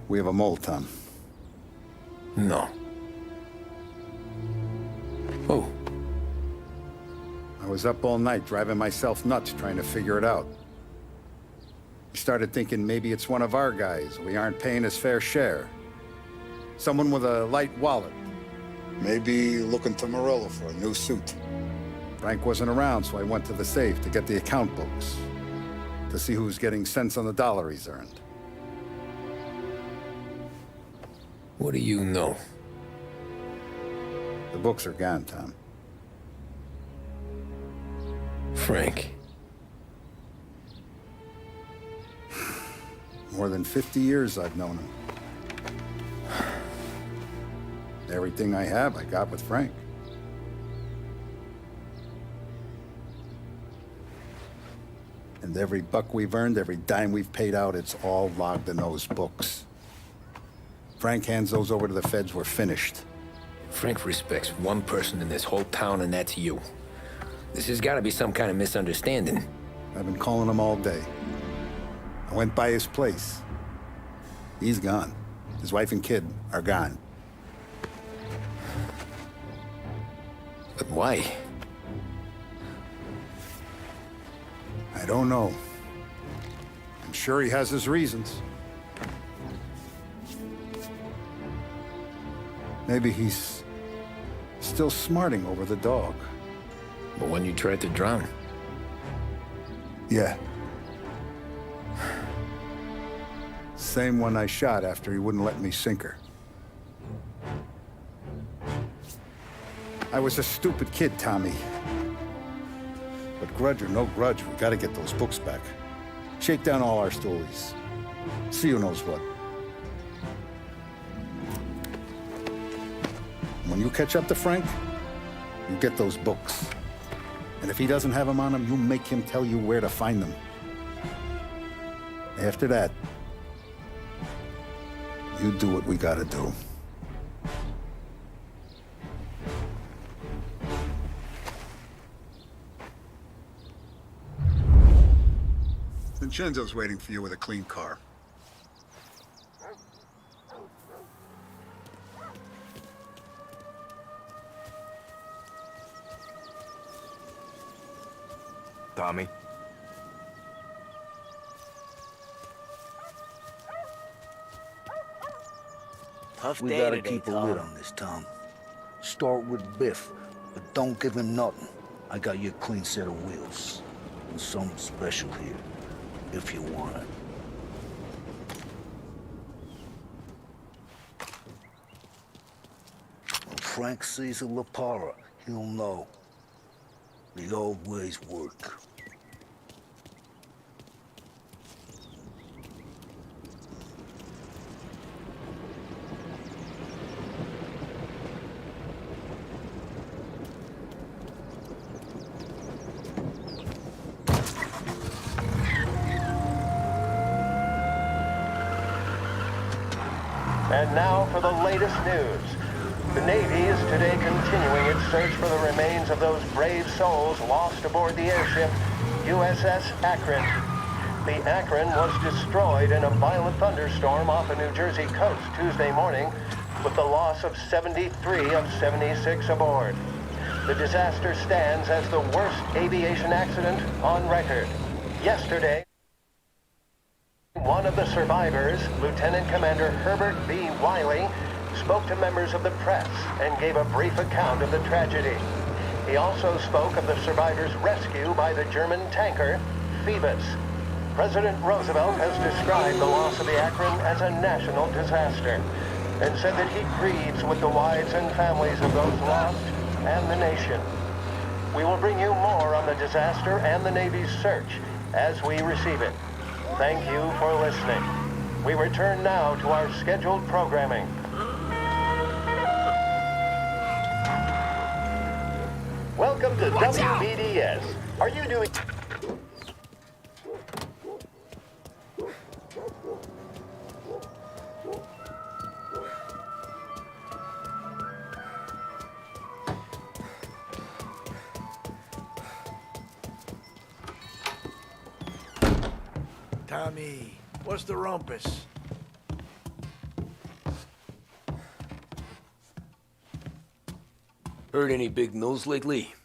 Speaker 20: We have a mole, Tom.
Speaker 9: No. Oh.
Speaker 20: I was up all night driving myself nuts trying to figure it out. I started thinking maybe it's one of our guys. We aren't paying his fair share. Someone with a light wallet. Maybe looking to Morello for a new suit. Frank wasn't around, so I went to the safe to get the account books. To see who's getting cents on the dollar he's earned.
Speaker 9: What do you know?
Speaker 20: The books are gone, Tom.
Speaker 9: Frank.
Speaker 20: More than 50 years I've known him. Everything I have, I got with Frank. And every buck we've earned, every dime we've paid out, it's all logged in those books. Frank hands those over to the feds, we're finished.
Speaker 9: Frank respects one person in this whole town, and that's you. This has got to be some kind of misunderstanding.
Speaker 20: I've been calling him all day. I went by his place. He's gone. His wife and kid are gone.
Speaker 9: But why?
Speaker 20: I don't know. I'm sure he has his reasons. Maybe he's still smarting over the dog.
Speaker 9: The one you tried to drown?
Speaker 20: Yeah. Same one I shot after he wouldn't let me sink her. I was a stupid kid, Tommy. But grudge or no grudge, we gotta get those books back. Shake down all our stories. See who knows what. When you catch up to Frank, you get those books. And if he doesn't have them on him, you make him tell you where to find them. After that, you do what we gotta do. Vincenzo's waiting for you with a clean car.
Speaker 21: Tommy.
Speaker 16: Tough
Speaker 22: We
Speaker 16: day
Speaker 22: gotta
Speaker 16: today,
Speaker 22: keep a
Speaker 16: Tom.
Speaker 22: lid on this town. Start with Biff, but don't give him nothing. I got you a clean set of wheels. And something special here, if you want it. When Frank sees a La Parra, he'll know. The old ways work.
Speaker 7: And now for the latest news. The Navy is today continuing its search for the remains of those brave souls lost aboard the airship USS Akron. The Akron was destroyed in a violent thunderstorm off the New Jersey coast Tuesday morning, with the loss of 73 of 76 aboard. The disaster stands as the worst aviation accident on record. Yesterday, one of the survivors, Lieutenant Commander Herbert B. Wiley, spoke to members of the press and gave a brief account of the tragedy. He also spoke of the survivors' rescue by the German tanker, Phoebus. President Roosevelt has described the loss of the Akron as a national disaster and said that he grieves with the wives and families of those lost and the nation. We will bring you more on the disaster and the Navy's search as we receive it. Thank you for listening. We return now to our scheduled programming. Welcome to WBDS. Are you doing...
Speaker 5: Tommy, what's the rumpus?
Speaker 16: Heard any big news lately?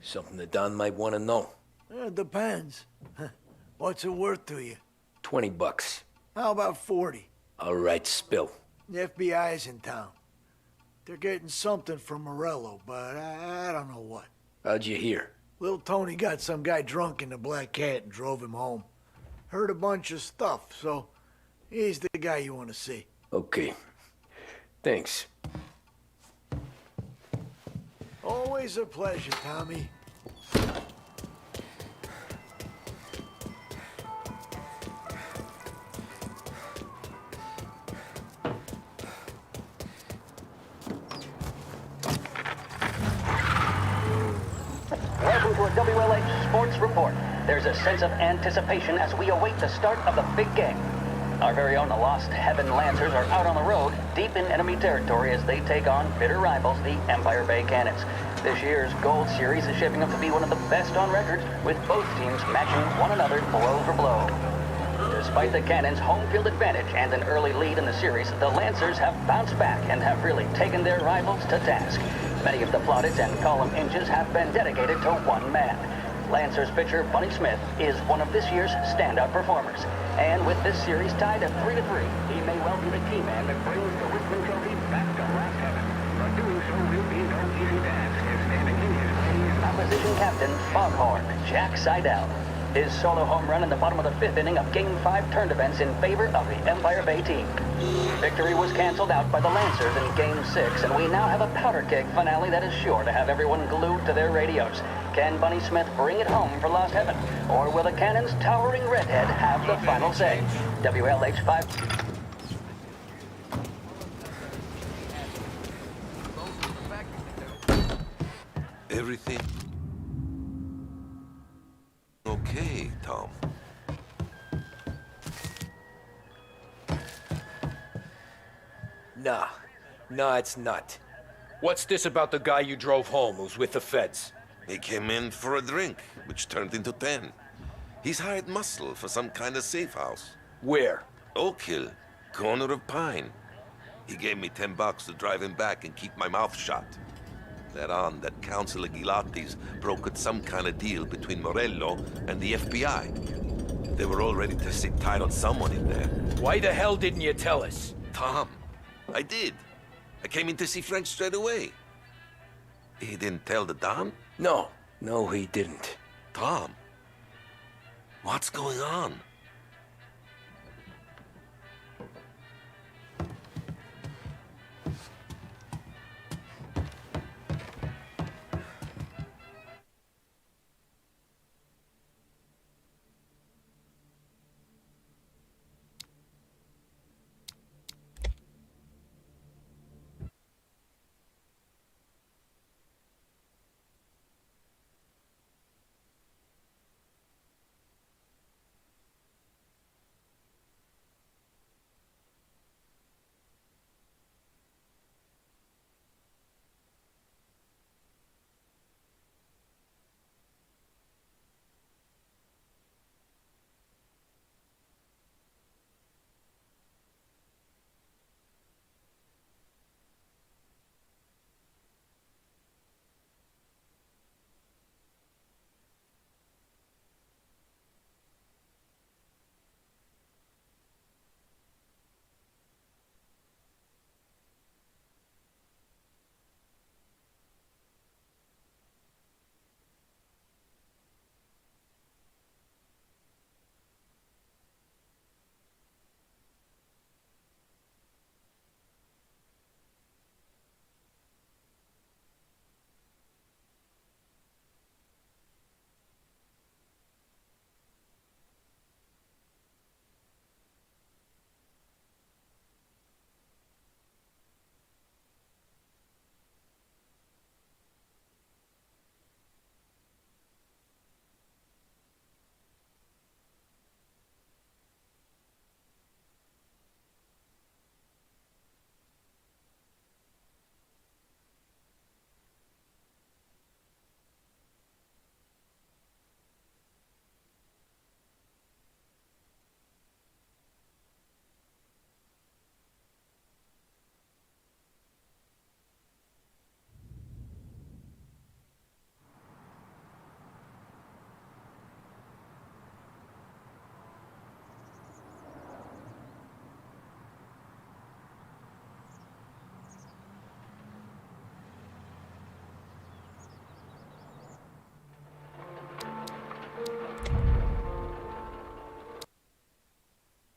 Speaker 16: Something that Don might want to know.
Speaker 5: It depends. What's it worth to you?
Speaker 16: $20.
Speaker 5: How about 40?
Speaker 16: All right, spill.
Speaker 5: The FBI's in town. They're getting something from Morello, but I don't know what.
Speaker 16: How'd you hear?
Speaker 5: Little Tony got some guy drunk in the Black Cat and drove him home. Heard a bunch of stuff, so he's the guy you want to see.
Speaker 16: Okay. Thanks.
Speaker 5: Always a pleasure, Tommy.
Speaker 23: Welcome to a WLH Sports Report. There's a sense of anticipation as we await the start of the big game. Our very own Lost Heaven Lancers are out on the road, deep in enemy territory as they take on bitter rivals, the Empire Bay Cannons. This year's Gold Series is shaping up to be one of the best on record, with both teams matching one another blow for blow. Despite the Cannons' home field advantage and an early lead in the series, the Lancers have bounced back and have really taken their rivals to task. Many of the plaudits and column inches have been dedicated to one man. Lancers pitcher Bunny Smith is one of this year's standout performers. And with this series tied at 3-3, he may well be the key man that brings the Richmond Trophy back to last heaven. But doing so will be no easy task, as standing in his way is opposition captain Foghorn Jack Seidel. His solo home run in the bottom of the fifth inning of Game 5 turned events in favor of the Empire Bay team. Victory was canceled out by the Lancers in Game 6, and we now have a powder keg finale that is sure to have everyone glued to their radios. Can Bunny Smith bring it home for Lost Heaven? Or will the Cannon's towering redhead have the final say? WLH 5...
Speaker 24: Everything okay, Tom?
Speaker 16: Nah, it's not. What's this about the guy you drove home who's with the feds?
Speaker 24: He came in for a drink, which turned into 10. He's hired muscle for some kind of safe house.
Speaker 16: Where?
Speaker 24: Oak Hill, corner of Pine. He gave me $10 to drive him back and keep my mouth shut. They're on that Councilor Gilatti's brokered some kind of deal between Morello and the FBI. They were all ready to sit tight on someone in there.
Speaker 9: Why the hell didn't you tell us?
Speaker 24: Tom, I did. I came in to see Frank straight away. He didn't tell the Don?
Speaker 9: No, he didn't.
Speaker 24: Tom, what's going on?